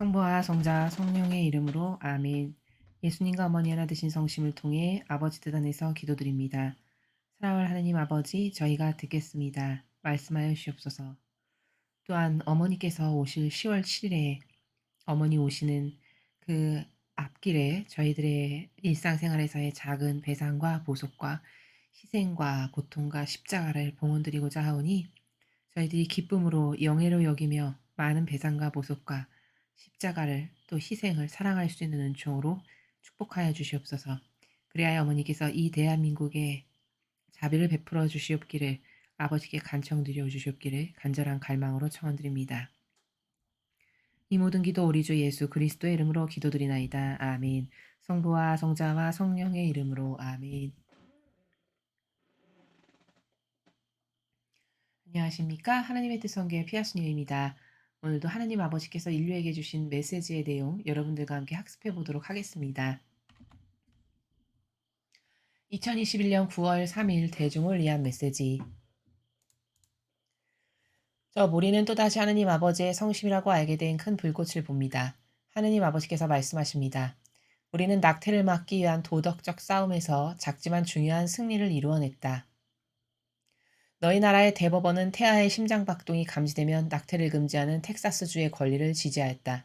성부와 성자 성령의 이름으로 아멘. 예수님과 어머니 하나 되신 성심을 통해 아버지 뜻 안에서 기도드립니다. 사랑하는 하나님 아버지, 저희가 듣겠습니다. 말씀하여 주시옵소서. 또한 어머니께서 오실 10월 7일에 어머니 오시는 그 앞길에 저희들의 일상생활에서의 작은 배상과 보속과 희생과 고통과 십자가를 봉헌드리고자 하오니 저희들이 기쁨으로 영예로 여기며 많은 배상과 보속과 십자가를 또 희생을 사랑할 수 있는 은총으로 축복하여 주시옵소서. 그리하여 어머니께서 이 대한민국에 자비를 베풀어 주시옵기를 아버지께 간청드려 주시옵기를 간절한 갈망으로 청원드립니다. 이 모든 기도 우리 주 예수 그리스도의 이름으로 기도드리나이다. 아멘. 성부와 성자와 성령의 이름으로 아멘. 안녕하십니까? 하나님의 뜻 성교의 피아스님입니다. 오늘도 하나님 아버지께서 인류에게 주신 메시지의 내용 여러분들과 함께 학습해 보도록 하겠습니다. 2021년 9월 3일 대중을 위한 메시지. 저 모리는 또다시 하나님 아버지의 성심이라고 알게 된 큰 불꽃을 봅니다. 하나님 아버지께서 말씀하십니다. 우리는 낙태를 막기 위한 도덕적 싸움에서 작지만 중요한 승리를 이루어냈다. 너희 나라의 대법원은 태아의 심장박동이 감지되면 낙태를 금지하는 텍사스주의 권리를 지지하였다.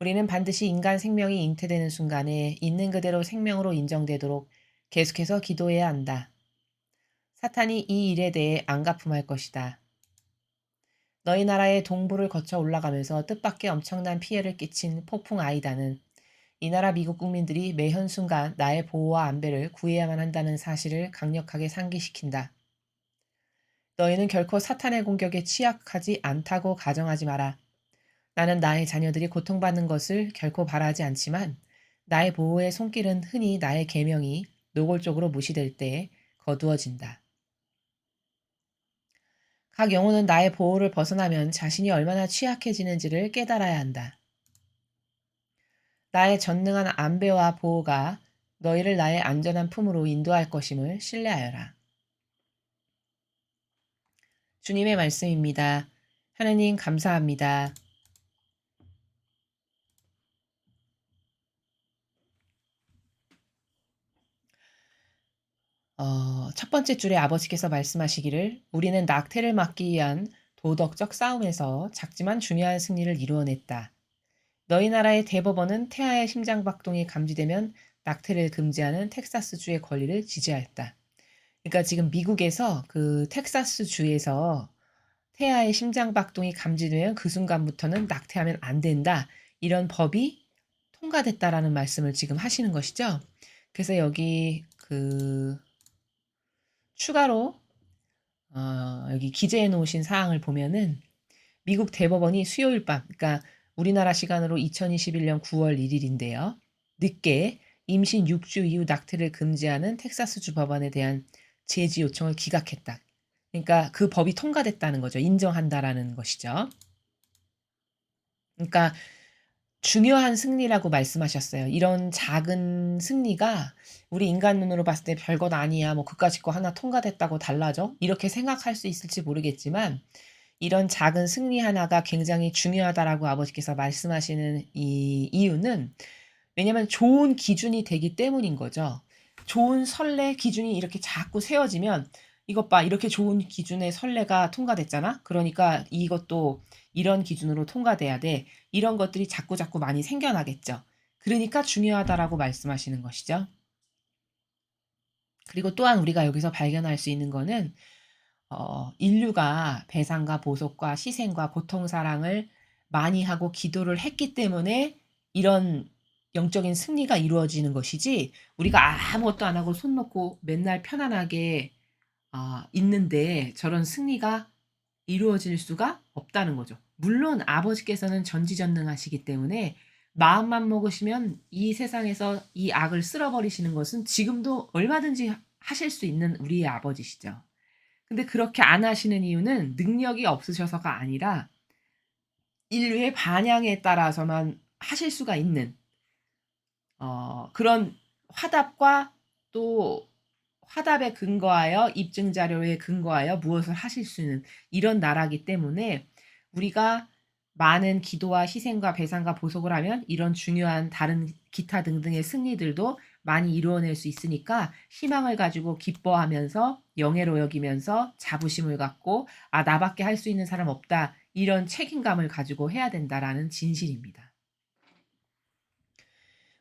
우리는 반드시 인간 생명이 잉태되는 순간에 있는 그대로 생명으로 인정되도록 계속해서 기도해야 한다. 사탄이 이 일에 대해 안가품할 것이다. 너희 나라의 동부를 거쳐 올라가면서 뜻밖의 엄청난 피해를 끼친 폭풍 아이다는 이 나라 미국 국민들이 매 현순간 나의 보호와 안배를 구해야만 한다는 사실을 강력하게 상기시킨다. 너희는 결코 사탄의 공격에 취약하지 않다고 가정하지 마라. 나는 나의 자녀들이 고통받는 것을 결코 바라지 않지만 나의 보호의 손길은 흔히 나의 계명이 노골적으로 무시될 때에 거두어진다. 각 영혼은 나의 보호를 벗어나면 자신이 얼마나 취약해지는지를 깨달아야 한다. 나의 전능한 안배와 보호가 너희를 나의 안전한 품으로 인도할 것임을 신뢰하여라. 주님의 말씀입니다. 하나님 감사합니다. 첫 번째 줄에 아버지께서 말씀하시기를 우리는 낙태를 막기 위한 도덕적 싸움에서 작지만 중요한 승리를 이루어냈다. 너희 나라의 대법원은 태아의 심장박동이 감지되면 낙태를 금지하는 텍사스주의 권리를 지지하였다. 그러니까 지금 미국에서 그 텍사스주에서 태아의 심장박동이 감지되면 그 순간부터는 낙태하면 안 된다. 이런 법이 통과됐다라는 말씀을 지금 하시는 것이죠. 그래서 여기 추가로 여기 기재해 놓으신 사항을 보면은 미국 대법원이 수요일 밤, 그러니까 우리나라 시간으로 2021년 9월 1일인데요. 늦게 임신 6주 이후 낙태를 금지하는 텍사스주 법안에 대한 제지 요청을 기각했다. 그러니까 그 법이 통과됐다는 거죠. 인정한다라는 것이죠. 그러니까 중요한 승리라고 말씀하셨어요. 이런 작은 승리가 우리 인간 눈으로 봤을 때 별것 아니야. 뭐 그까짓 거 하나 통과됐다고 달라져? 이렇게 생각할 수 있을지 모르겠지만 이런 작은 승리 하나가 굉장히 중요하다라고 아버지께서 말씀하시는 이 이유는 왜냐면 좋은 기준이 되기 때문인 거죠. 좋은 선례 기준이 이렇게 자꾸 세워지면 이것 봐. 이렇게 좋은 기준의 선례가 통과됐잖아. 그러니까 이것도 이런 기준으로 통과돼야 돼. 이런 것들이 자꾸자꾸 많이 생겨나겠죠. 그러니까 중요하다라고 말씀하시는 것이죠. 그리고 또한 우리가 여기서 발견할 수 있는 거는 인류가 배상과 보속과 희생과 고통사랑을 많이 하고 기도를 했기 때문에 이런 영적인 승리가 이루어지는 것이지 우리가 아무것도 안 하고 손 놓고 맨날 편안하게 있는데 저런 승리가 이루어질 수가 없다는 거죠. 물론 아버지께서는 전지전능하시기 때문에 마음만 먹으시면 이 세상에서 이 악을 쓸어버리시는 것은 지금도 얼마든지 하실 수 있는 우리의 아버지시죠. 근데 그렇게 안 하시는 이유는 능력이 없으셔서가 아니라 인류의 반향에 따라서만 하실 수가 있는 그런 화답과 또 화답에 근거하여 입증 자료에 근거하여 무엇을 하실 수 있는 이런 나라이기 때문에 우리가 많은 기도와 희생과 배상과 보속을 하면 이런 중요한 다른 기타 등등의 승리들도 많이 이루어낼 수 있으니까 희망을 가지고 기뻐하면서 영예로 여기면서 자부심을 갖고 '아 나밖에 할 수 있는 사람 없다.' 이런 책임감을 가지고 해야 된다라는 진실입니다.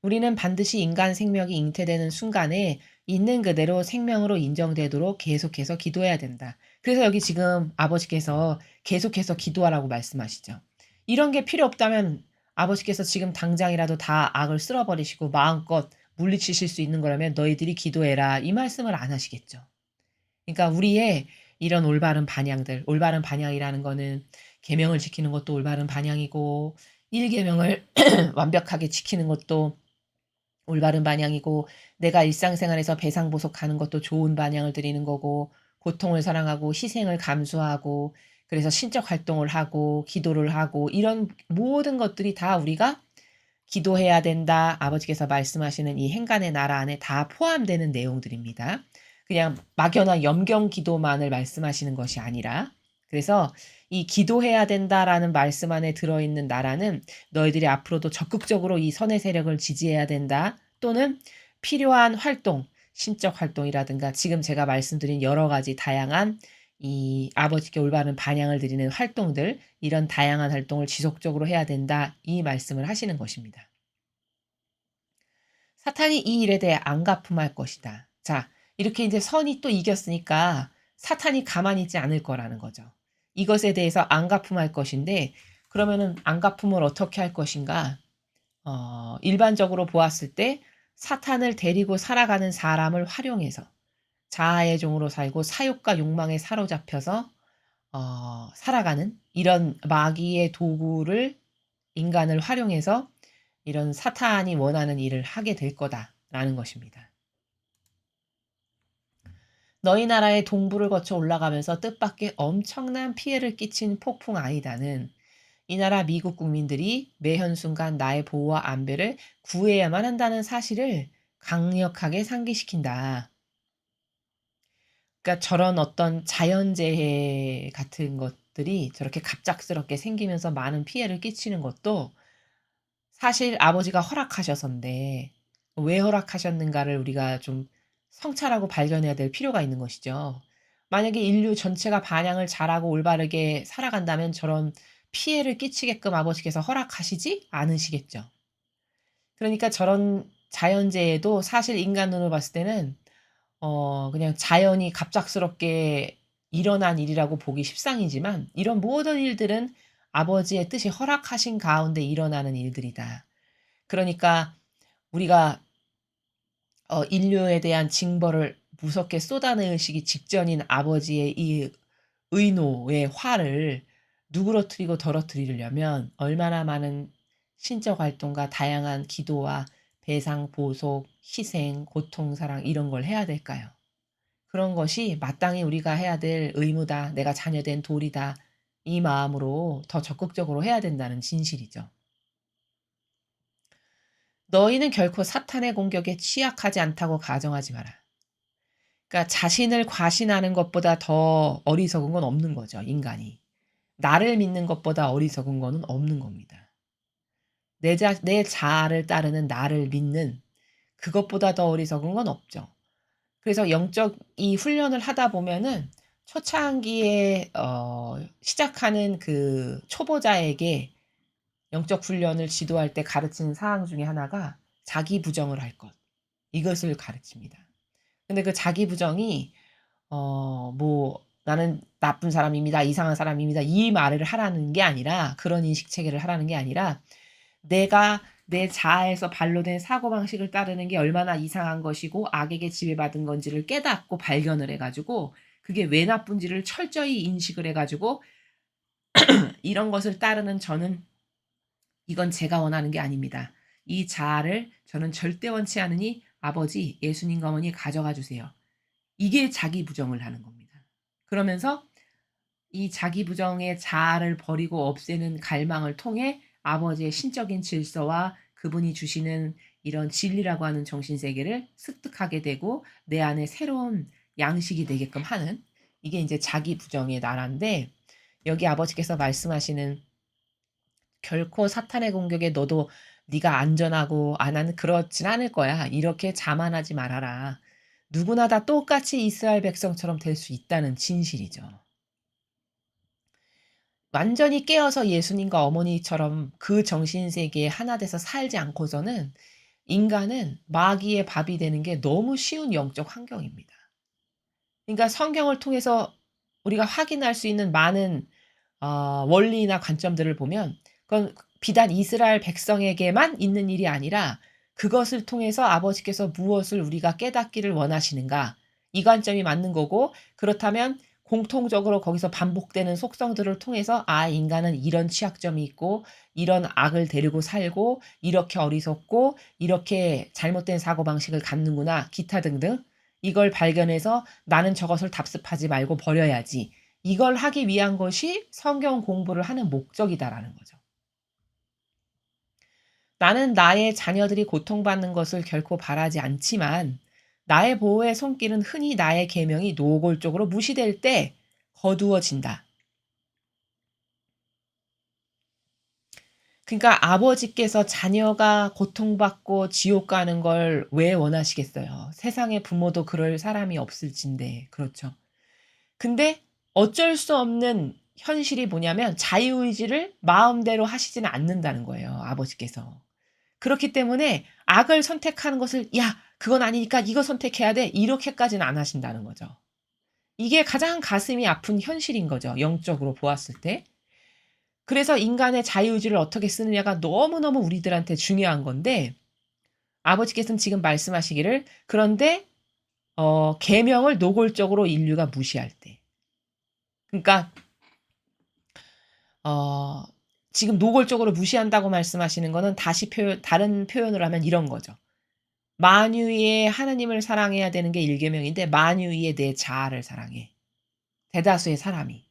우리는 반드시 인간 생명이 잉태되는 순간에 있는 그대로 생명으로 인정되도록 계속해서 기도해야 된다. 그래서 여기 지금 아버지께서 계속해서 기도하라고 말씀하시죠. 이런 게 필요 없다면 아버지께서 지금 당장이라도 다 악을 쓸어버리시고 마음껏 물리치실 수 있는 거라면 너희들이 기도해라. 이 말씀을 안 하시겠죠. 그러니까 우리의 이런 올바른 반향들, 올바른 반향이라는 거는 계명을 지키는 것도 올바른 반향이고 1계명을 완벽하게 지키는 것도 올바른 반향이고 내가 일상생활에서 배상보속하는 것도 좋은 반향을 드리는 거고 고통을 사랑하고 희생을 감수하고 그래서 신적 활동을 하고 기도를 하고 이런 모든 것들이 다 우리가 기도해야 된다. 아버지께서 말씀하시는 이 행간의 나라 안에 다 포함되는 내용들입니다. 그냥 막연한 염경 기도만을 말씀하시는 것이 아니라 그래서 이 기도해야 된다라는 말씀 안에 들어있는 나라는 너희들이 앞으로도 적극적으로 이 선의 세력을 지지해야 된다. 또는 필요한 활동, 신적 활동이라든가 지금 제가 말씀드린 여러 가지 다양한 이 아버지께 올바른 반향을 드리는 활동들, 이런 다양한 활동을 지속적으로 해야 된다. 이 말씀을 하시는 것입니다. 사탄이 이 일에 대해 안갚음할 것이다. 자, 이렇게 이제 선이 또 이겼으니까 사탄이 가만히 있지 않을 거라는 거죠. 이것에 대해서 안갚음할 것인데 그러면은 안갚음을 어떻게 할 것인가? 일반적으로 보았을 때 사탄을 데리고 살아가는 사람을 활용해서 자아의 종으로 살고 사욕과 욕망에 사로잡혀서 살아가는 이런 마귀의 도구를 인간을 활용해서 이런 사탄이 원하는 일을 하게 될 거다라는 것입니다. 너희 나라의 동부를 거쳐 올라가면서 뜻밖의 엄청난 피해를 끼친 폭풍 아이다는 이 나라 미국 국민들이 매현 순간 나의 보호와 안배를 구해야만 한다는 사실을 강력하게 상기시킨다. 그러니까 저런 어떤 자연재해 같은 것들이 저렇게 갑작스럽게 생기면서 많은 피해를 끼치는 것도 사실 아버지가 허락하셔서인데 왜 허락하셨는가를 우리가 좀 성찰하고 발견해야 될 필요가 있는 것이죠. 만약에 인류 전체가 반향을 잘하고 올바르게 살아간다면 저런 피해를 끼치게끔 아버지께서 허락하시지 않으시겠죠. 그러니까 저런 자연재해도 사실 인간 눈으로 봤을 때는 그냥 자연이 갑작스럽게 일어난 일이라고 보기 십상이지만 이런 모든 일들은 아버지의 뜻이 허락하신 가운데 일어나는 일들이다. 그러니까 우리가 인류에 대한 징벌을 무섭게 쏟아내시기 직전인 아버지의 이 의노의 화를 누그러뜨리고 덜어뜨리려면 얼마나 많은 신적 활동과 다양한 기도와 배상, 보속, 희생, 고통, 사랑 이런 걸 해야 될까요? 그런 것이 마땅히 우리가 해야 될 의무다. 내가 자녀된 도리다. 이 마음으로 더 적극적으로 해야 된다는 진실이죠. 너희는 결코 사탄의 공격에 취약하지 않다고 가정하지 마라. 그러니까 자신을 과신하는 것보다 더 어리석은 건 없는 거죠, 인간이. 나를 믿는 것보다 어리석은 거는 없는 겁니다. 내 자아를 따르는 나를 믿는 그것보다 더 어리석은 건 없죠. 그래서 영적 이 훈련을 하다 보면은 초창기에 시작하는 그 초보자에게 영적 훈련을 지도할 때 가르치는 사항 중에 하나가 자기 부정을 할 것. 이것을 가르칩니다. 근데 그 자기 부정이 뭐 "나는 나쁜 사람입니다. 이상한 사람입니다." 이 말을 하라는 게 아니라 그런 인식 체계를 하라는 게 아니라 내가 내 자아에서 반로된 사고방식을 따르는 게 얼마나 이상한 것이고 악에게 지배받은 건지를 깨닫고 발견을 해 가지고 그게 왜 나쁜지를 철저히 인식을 해 가지고 '이런 것을 따르는 저는 이건 제가 원하는 게 아닙니다. 이 자아를 저는 절대 원치 않으니 아버지, 예수님과 어머니 가져가 주세요.' 이게 자기 부정을 하는 겁니다. 그러면서 이 자기 부정의 자아를 버리고 없애는 갈망을 통해 아버지의 신적인 질서와 그분이 주시는 이런 진리라고 하는 정신세계를 습득하게 되고 내 안에 새로운 양식이 되게끔 하는 이게 인제 자기 부정의 나라인데 여기 아버지께서 말씀하시는 결코 사탄의 공격에 너도 네가 안전하고 나는 그렇진 않을 거야. 이렇게 자만하지 말아라. 누구나 다 똑같이 이스라엘 백성처럼 될 수 있다는 진실이죠. 완전히 깨어서 예수님과 어머니처럼 그 정신 세계에 하나 돼서 살지 않고서는 인간은 마귀의 밥이 되는 게 너무 쉬운 영적 환경입니다. 그러니까 성경을 통해서 우리가 확인할 수 있는 많은 원리나 관점들을 보면 그건 비단 이스라엘 백성에게만 있는 일이 아니라 그것을 통해서 아버지께서 무엇을 우리가 깨닫기를 원하시는가 이 관점이 맞는 거고 그렇다면 공통적으로 거기서 반복되는 속성들을 통해서 인간은 이런 취약점이 있고 이런 악을 데리고 살고 이렇게 어리석고 이렇게 잘못된 사고방식을 갖는구나 기타 등등 이걸 발견해서 나는 저것을 답습하지 말고 버려야지. 이걸 하기 위한 것이 성경 공부를 하는 목적이다라는 거죠. 나는 나의 자녀들이 고통받는 것을 결코 바라지 않지만 나의 보호의 손길은 흔히 나의 계명이 노골적으로 무시될 때 거두어진다. 그러니까 아버지께서 자녀가 고통받고 지옥 가는 걸 왜 원하시겠어요? 세상의 부모도 그럴 사람이 없을진데. 그렇죠. 근데 어쩔 수 없는 현실이 뭐냐면 자유의지를 마음대로 하시지는 않는다는 거예요, 아버지께서. 그렇기 때문에 악을 선택하는 것을 "야 그건 아니니까 이거 선택해야 돼." 이렇게까지는 안 하신다는 거죠. 이게 가장 가슴이 아픈 현실인 거죠, 영적으로 보았을 때. 그래서 인간의 자유의지를 어떻게 쓰느냐가 너무너무 우리들한테 중요한 건데 아버지께서는 지금 말씀하시기를 그런데 계명을 노골적으로 인류가 무시할 때. 그러니까 어 지금 노골적으로 무시한다고 말씀하시는 거는 다른 표현을 하면 이런 거죠. 만유의 하나님을 사랑해야 되는 게 1 계명인데 만유의 내 자아를 사랑해. 대다수의 사람이.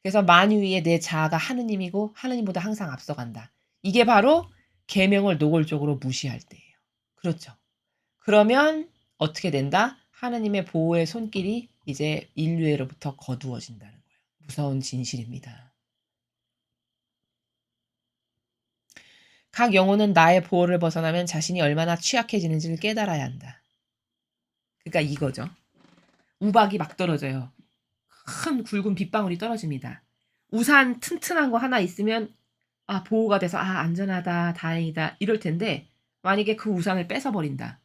그래서 만유의 내 자아가 하느님이고 하느님보다 항상 앞서간다. 이게 바로 계명을 노골적으로 무시할 때예요. 그렇죠. 그러면 어떻게 된다? 하느님의 보호의 손길이 이제 인류애로부터 거두어진다는 거예요. 무서운 진실입니다. 각 영혼은 나의 보호를 벗어나면 자신이 얼마나 취약해지는지를 깨달아야 한다. 그러니까 이거죠. 우박이 막 떨어져요. 큰 굵은 빗방울이 떨어집니다. 우산 튼튼한 거 하나 있으면 보호가 돼서 '안전하다. 다행이다.' 이럴 텐데 만약에 그 우산을 뺏어 버린다.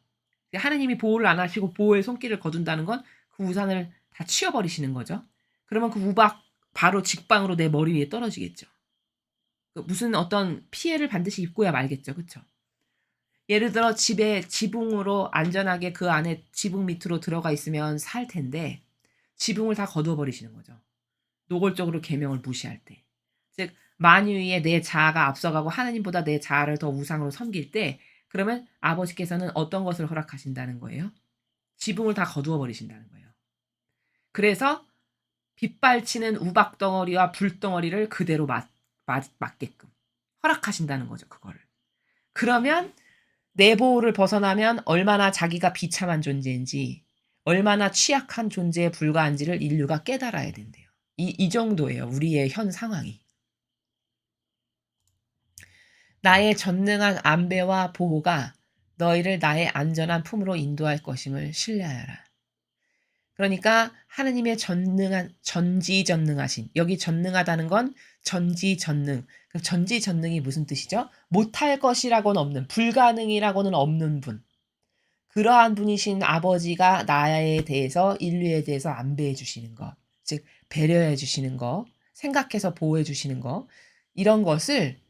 하느님이 보호를 안 하시고 보호의 손길을 거둔다는 건 그 우산을 다 치워 버리시는 거죠. 그러면 그 우박 바로 직방으로 내 머리 위에 떨어지겠죠. 무슨 어떤 피해를 반드시 입고야 말겠죠. 그쵸? 예를 들어 집에 지붕으로 안전하게 그 안에 지붕 밑으로 들어가 있으면 살 텐데 지붕을 다 거두어 버리시는 거죠. 노골적으로 계명을 무시할 때. 즉 만유의 내 자아가 앞서가고 하느님보다 내 자아를 더 우상으로 섬길 때 그러면 아버지께서는 어떤 것을 허락하신다는 거예요? 지붕을 다 거두어 버리신다는 거예요. 그래서 빗발치는 우박덩어리와 불덩어리를 그대로 맞게끔 허락하신다는 거죠, 그거를. 그러면 내 보호를 벗어나면 얼마나 자기가 비참한 존재인지 얼마나 취약한 존재에 불과한지를 인류가 깨달아야 된대요. 이 정도예요, 우리의 현 상황이. 나의 전능한 안배와 보호가 너희를 나의 안전한 품으로 인도할 것임을 신뢰하여라. 그러니까 하느님의 전지전능하신 여기 전능하다는 건 전지전능. 그 전지전능이 무슨 뜻이죠? 못할 것이라고는 없는 불가능이라고는 없는 분. 그러한 분이신 아버지가 나에 대해서 인류에 대해서 안배해 주시는 것. 즉 배려해 주시는 거. 생각해서 보호해 주시는 거. 이런 것을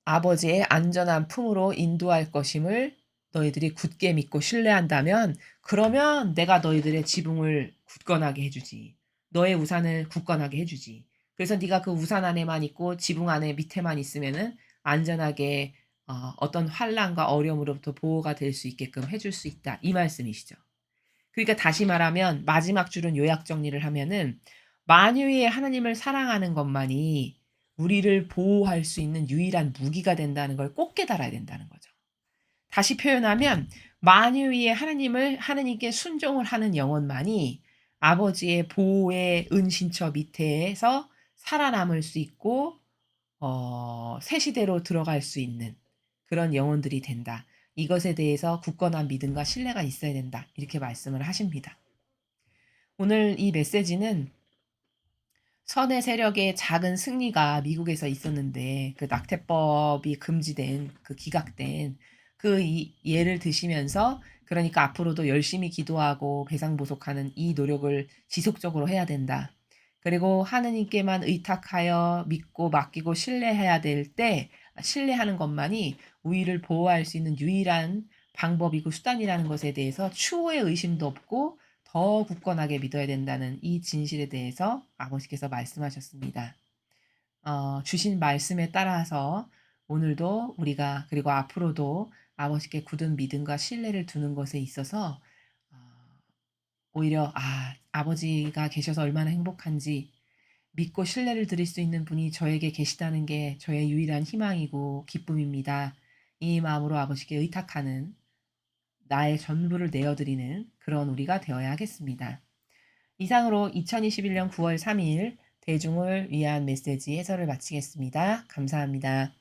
아버지의 안전한 품으로 인도할 것임을 너희들이 굳게 믿고 신뢰한다면 그러면 내가 너희들의 지붕을 굳건하게 해 주지. 너의 우산을 굳건하게 해 주지. 그래서 네가 그 우산 안에만 있고 지붕 안에 밑에만 있으면은 안전하게 어떤 환난과 어려움으로부터 보호가 될 수 있게끔 해줄 수 있다. 이 말씀이시죠. 그러니까 다시 말하면 마지막 줄은 요약 정리를 하면은 만유의 하나님을 사랑하는 것만이 우리를 보호할 수 있는 유일한 무기가 된다는 걸 꼭 깨달아야 된다는 거죠. 다시 표현하면 만유의 하나님께 순종을 하는 영혼만이 아버지의 보호의 은신처 밑에서 살아남을 수 있고 새 시대로 들어갈 수 있는 그런 영혼들이 된다. 이것에 대해서 굳건한 믿음과 신뢰가 있어야 된다. 이렇게 말씀을 하십니다. 오늘 이 메시지는 선의 세력의 작은 승리가 미국에서 있었는데 그 낙태법이 금지된 그 기각된 그 예를 드시면서 그러니까 앞으로도 열심히 기도하고 배상보속하는 이 노력을 지속적으로 해야 된다. 그리고 하느님께만 의탁하여 믿고 맡기고 신뢰해야 될 때 신뢰하는 것만이 우리를 보호할 수 있는 유일한 방법이고 수단이라는 것에 대해서 추호의 의심도 없고 더 굳건하게 믿어야 된다는 이 진실에 대해서 아버지께서 말씀하셨습니다. 주신 말씀에 따라서 오늘도 우리가 그리고 앞으로도 아버지께 굳은 믿음과 신뢰를 두는 것에 있어서 어 오히려 아버지가 계셔서 얼마나 행복한지 믿고 신뢰를 드릴 수 있는 분이 저에게 계시다는 게 저의 유일한 희망이고 기쁨입니다. 이 마음으로 아버지께 의탁하는 나의 전부를 내어 드리는 그런 우리가 되어야 하겠습니다. 이상으로 2021년 9월 3일 대중을 위한 메시지 해설을 마치겠습니다. 감사합니다.